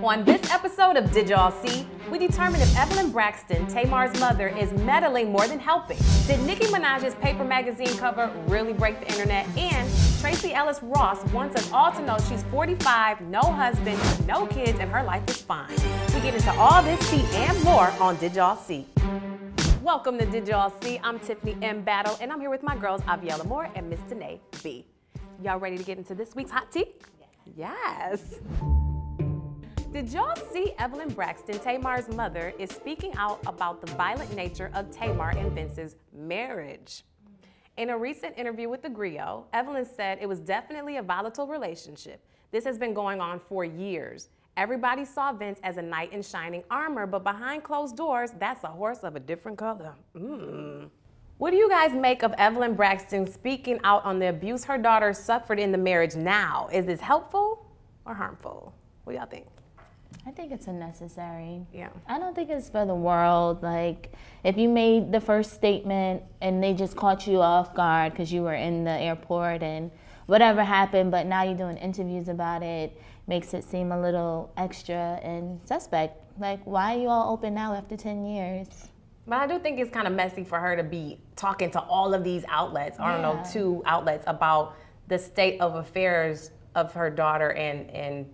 On this episode of Did Y'all See, we determine if Evelyn Braxton, Tamar's mother, is meddling more than helping. Did Nicki Minaj's Paper magazine cover really break the internet? And Tracee Ellis Ross wants us all to know she's 45, no husband, no kids, and her life is fine. We get into all this tea and more on Did Y'all See. Welcome to Did Y'all See? I'm Tiffany M. Battle, and I'm here with my girls, Aviella Moore and Miss Danae B. Y'all ready to get into this week's hot tea? Yes. Did y'all see Evelyn Braxton, Tamar's mother, is speaking out about the violent nature of Tamar and Vince's marriage? In a recent interview with The Griot, Evelyn said it was definitely a volatile relationship. This has been going on for years. Everybody saw Vince as a knight in shining armor, but behind closed doors, that's a horse of a different color. What do you guys make of Evelyn Braxton speaking out on the abuse her daughter suffered in the marriage now? Is this helpful or harmful? What do y'all think? I think it's unnecessary. Yeah. I don't think it's for the world. Like, if you made the first statement and they just caught you off guard because you were in the airport and whatever happened, but now you're doing interviews about it, makes it seem a little extra and suspect. Like, why are you all open now after 10 years? But I do think it's kind of messy for her to be talking to all of these outlets, I don't know, 2 outlets, about the state of affairs of her daughter and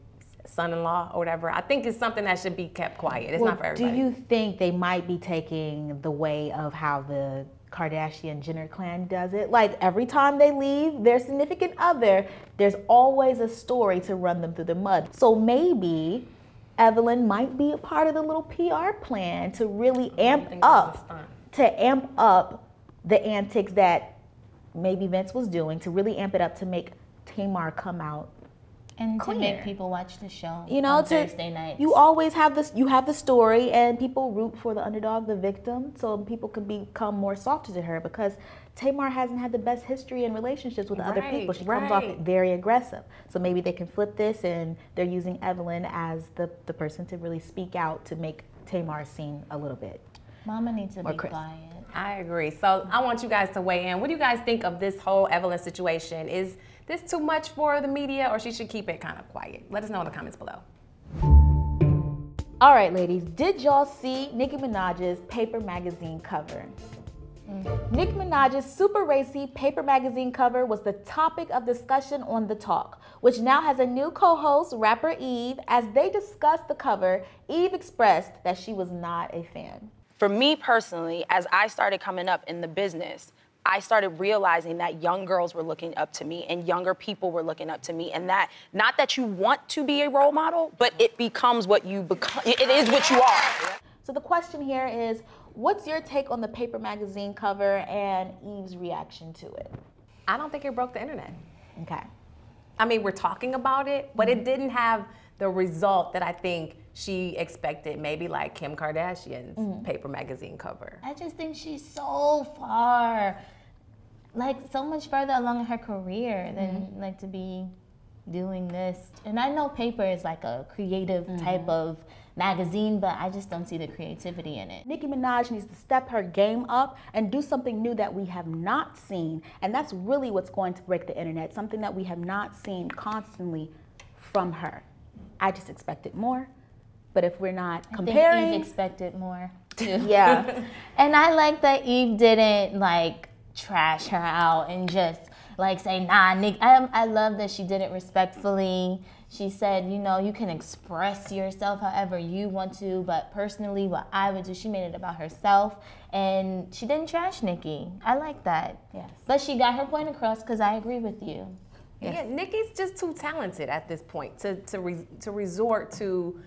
son-in-law or whatever. I think it's something that should be kept quiet. It's not for everybody. Do you think they might be taking the way of how the Kardashian-Jenner clan does it? Like, every time they leave their significant other, there's always a story to run them through the mud. So maybe Evelyn might be a part of the little PR plan to really amp up the antics that maybe Vince was doing, to really amp it up to make Tamar come out and clear. To make people watch the show, you know, on Thursday nights. You always have this. You have the story, and people root for the underdog, the victim, so people can become more softer to her, because Tamar hasn't had the best history in relationships with other people. She comes off very aggressive. So maybe they can flip this, and they're using Evelyn as the person to really speak out to make Tamar seem a little bit. Mama needs to be quiet. I agree. So I want you guys to weigh in. What do you guys think of this whole Evelyn situation? Is this too much for the media, or she should keep it kind of quiet? Let us know in the comments below. All right, ladies, did y'all see Nicki Minaj's Paper magazine cover? Nicki Minaj's Super Racy Paper magazine cover was the topic of discussion on The Talk, which now has a new co-host, rapper Eve. As they discussed the cover, Eve expressed that she was not a fan. For me personally, as I started coming up in the business, I started realizing that young girls were looking up to me and younger people were looking up to me, and that, not that you want to be a role model, but it becomes what you become. It is what you are. So the question here is, what's your take on the Paper magazine cover and Eve's reaction to it? I don't think it broke the internet. Okay. I mean, we're talking about it, but it didn't have the result that I think she expected, maybe like Kim Kardashian's Paper magazine cover. I just think she's so far, like so much further along in her career than like to be doing this. And I know Paper is like a creative type of magazine, but I just don't see the creativity in it. Nicki Minaj needs to step her game up and do something new that we have not seen. And that's really what's going to break the internet, something that we have not seen constantly from her. I just expected more. But if we're not comparing, I think Eve expected more too. Yeah. And I like that Eve didn't like trash her out and just like say, nah, Nick. I love that she did it respectfully. She said, you know, you can express yourself however you want to, but personally what I would do, she made it about herself, and she didn't trash Nicki. I like that. Yes. But she got her point across, because I agree with you. Yes. Yeah, Nicki's just too talented at this point to resort to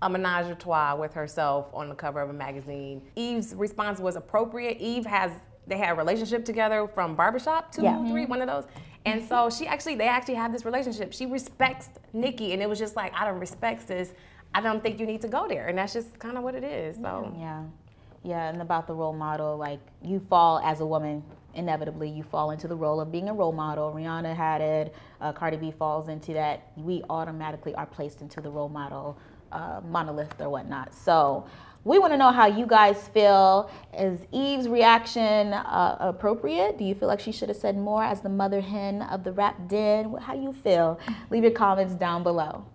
a menage a trois with herself on the cover of a magazine. Eve's response was appropriate. They had a relationship together from Barbershop 2, 3, one of those. And so they actually have this relationship. She respects Nicki, and it was just like, out of respect, sis, I don't think you need to go there. And that's just kind of what it is, so. Yeah, and about the role model, like, you fall as a woman, inevitably you fall into the role of being a role model. Rihanna had it, Cardi B falls into that. We automatically are placed into the role model monolith or whatnot. So we want to know how you guys feel. Is Eve's reaction appropriate? Do you feel like she should have said more as the mother hen of the rap den? How you feel? Leave your comments down below.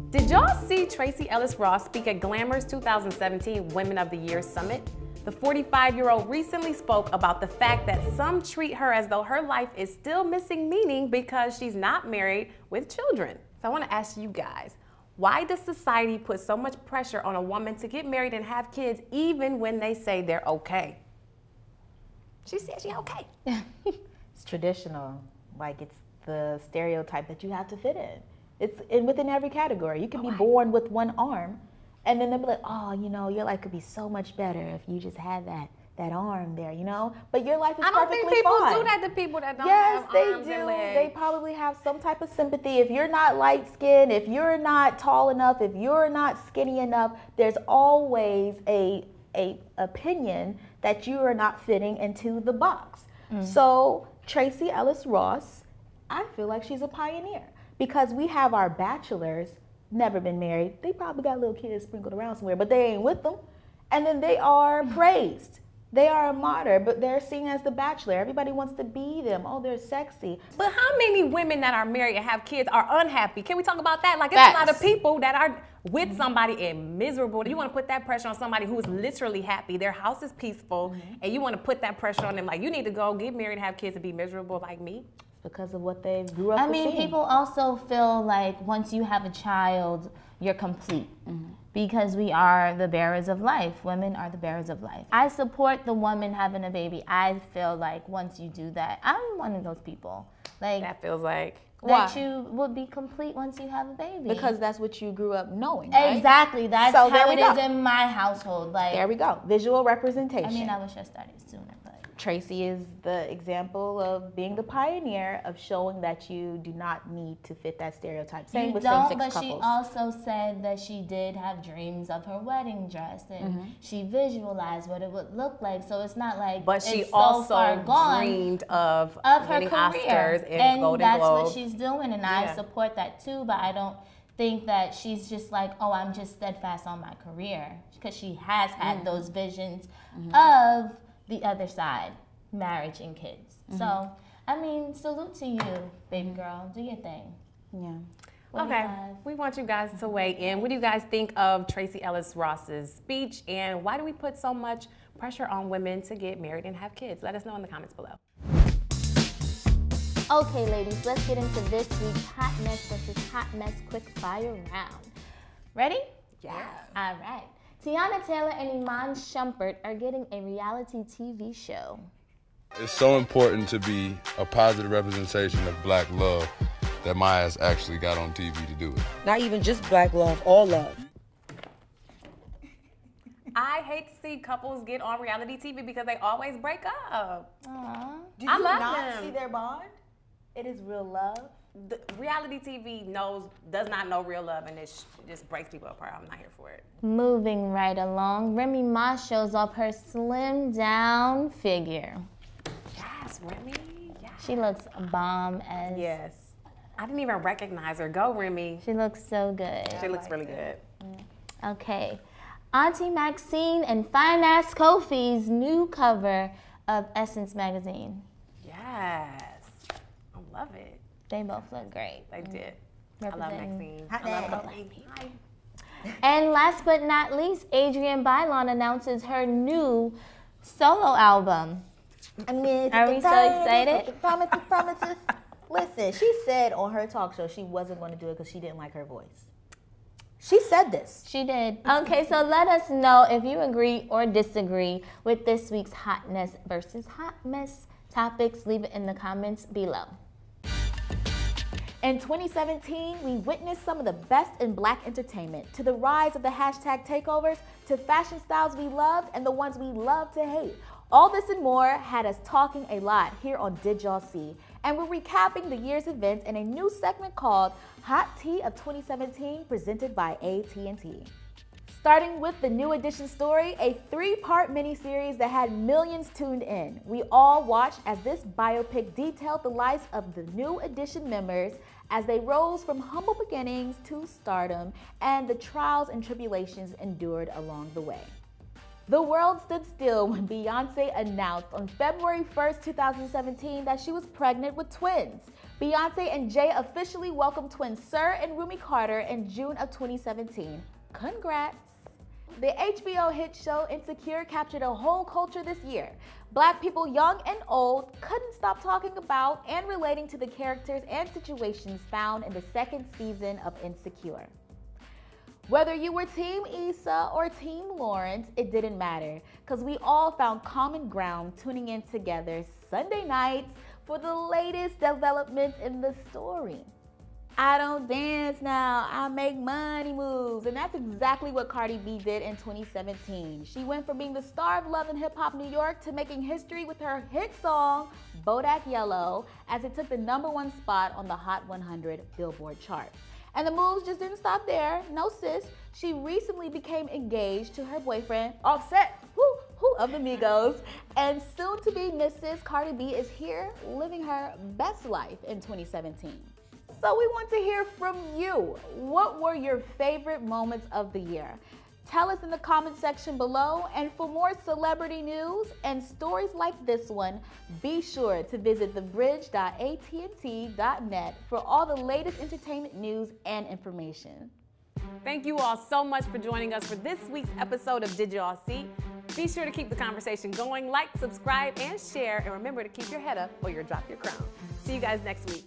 Did y'all see Tracee Ellis Ross speak at Glamour's 2017 Women of the Year Summit? The 45-year-old recently spoke about the fact that some treat her as though her life is still missing meaning because she's not married with children. So I want to ask you guys, why does society put so much pressure on a woman to get married and have kids even when they say they're okay? She said she's okay. It's traditional. Like, it's the stereotype that you have to fit in. It's within every category. You can be born with one arm, and then they'll be like, oh, you know, your life could be so much better if you just had that arm there, you know? But your life is perfectly fine. I don't think people do that to people that don't have arms and legs. Yes, they do. They probably have some type of sympathy. If you're not light-skinned, if you're not tall enough, if you're not skinny enough, there's always a opinion that you are not fitting into the box. So Tracee Ellis Ross, I feel like she's a pioneer. Because we have our bachelors, never been married. They probably got little kids sprinkled around somewhere, but they ain't with them. And then they are praised. They are a martyr, but they're seen as the bachelor. Everybody wants to be them. Oh, they're sexy. But how many women that are married and have kids are unhappy? Can we talk about that? Like, it's a lot of people that are with somebody and miserable. You want to put that pressure on somebody who's literally happy. Their house is peaceful, and you want to put that pressure on them. Like, you need to go get married, have kids, and be miserable like me. Because of what they grew up with. I mean, people also feel like once you have a child, you're complete. Because we are the bearers of life. Women are the bearers of life. I support the woman having a baby. I feel like once you do that, I'm one of those people. Like, that feels like that you would be complete once you have a baby. Because that's what you grew up knowing, right? Exactly. That's how it is in my household. Like, there we go. Visual representation. I mean, I wish I started sooner, but Tracee is the example of being the pioneer of showing that you do not need to fit that stereotype. Same with same-sex couples. But she also said that she did have dreams of her wedding dress, and she visualized what it would look like. So it's not like but she also dreamed of her winning career. Oscars and Golden that's Globes. What she's doing, and I support that too. But I don't think that she's just like, oh, I'm just steadfast on my career, because she has had those visions of the other side, marriage and kids. So, I mean, salute to you, baby girl. Do your thing. Yeah. Okay, we want you guys to weigh in. What do you guys think of Tracee Ellis Ross's speech, and why do we put so much pressure on women to get married and have kids? Let us know in the comments below. Okay, ladies, let's get into this week's Hot Mess versus Hot Mess quick fire round. Ready? Yes. All right. Tiana Taylor and Iman Shumpert are getting a reality TV show. It's so important to be a positive representation of black love that Maya's actually got on TV to do it. Not even just black love, all love. I hate to see couples get on reality TV because they always break up. Aww. Do you not see their bond? It is real love. The reality TV does not know real love, and it just breaks people apart. I'm not here for it. Moving right along, Remy Ma shows off her slimmed down figure. Yes, Remy. Yes. She looks bomb as. Yes. I didn't even recognize her. Go, Remy. She looks so good. She looks really good. Okay. Auntie Maxine and Fine Ass Kofi's new cover of Essence magazine. Yes. I love it. They both look great. They did. I love Maxine. I love Kofi. Hi. And last but not least, Adrienne Bailon announces her new solo album. Are we so excited? Promises. Listen, she said on her talk show she wasn't going to do it because she didn't like her voice. She said this. She did. Okay, so let us know if you agree or disagree with this week's Hotness versus Hot Mess topics. Leave it in the comments below. In 2017, we witnessed some of the best in black entertainment, to the rise of the hashtag takeovers, to fashion styles we loved and the ones we love to hate. All this and more had us talking a lot here on Did Y'all See? And we're recapping the year's events in a new segment called Hot Tea of 2017, presented by AT&T. Starting with the New Edition story, a 3-part miniseries that had millions tuned in. We all watched as this biopic detailed the lives of the New Edition members as they rose from humble beginnings to stardom and the trials and tribulations endured along the way. The world stood still when Beyoncé announced on February 1st, 2017 that she was pregnant with twins. Beyonce and Jay officially welcomed twins Sir and Rumi Carter in June of 2017. Congrats! The HBO hit show Insecure captured a whole culture this year. Black people, young and old, couldn't stop talking about and relating to the characters and situations found in the second season of Insecure. Whether you were Team Issa or Team Lawrence, it didn't matter, because we all found common ground tuning in together Sunday nights for the latest developments in the story. I don't dance now, I make money moves. And that's exactly what Cardi B did in 2017. She went from being the star of Love and Hip Hop New York to making history with her hit song, Bodak Yellow, as it took the #1 spot on the Hot 100 Billboard chart. And the moves just didn't stop there. No sis, she recently became engaged to her boyfriend, Offset, of the Migos. And soon to be Mrs. Cardi B is here living her best life in 2017. So we want to hear from you. What were your favorite moments of the year? Tell us in the comment section below. And for more celebrity news and stories like this one, be sure to visit thebridge.att.net for all the latest entertainment news and information. Thank you all so much for joining us for this week's episode of Did Y'all See? Be sure to keep the conversation going, like, subscribe, and share, and remember to keep your head up or you'll drop your crown. See you guys next week.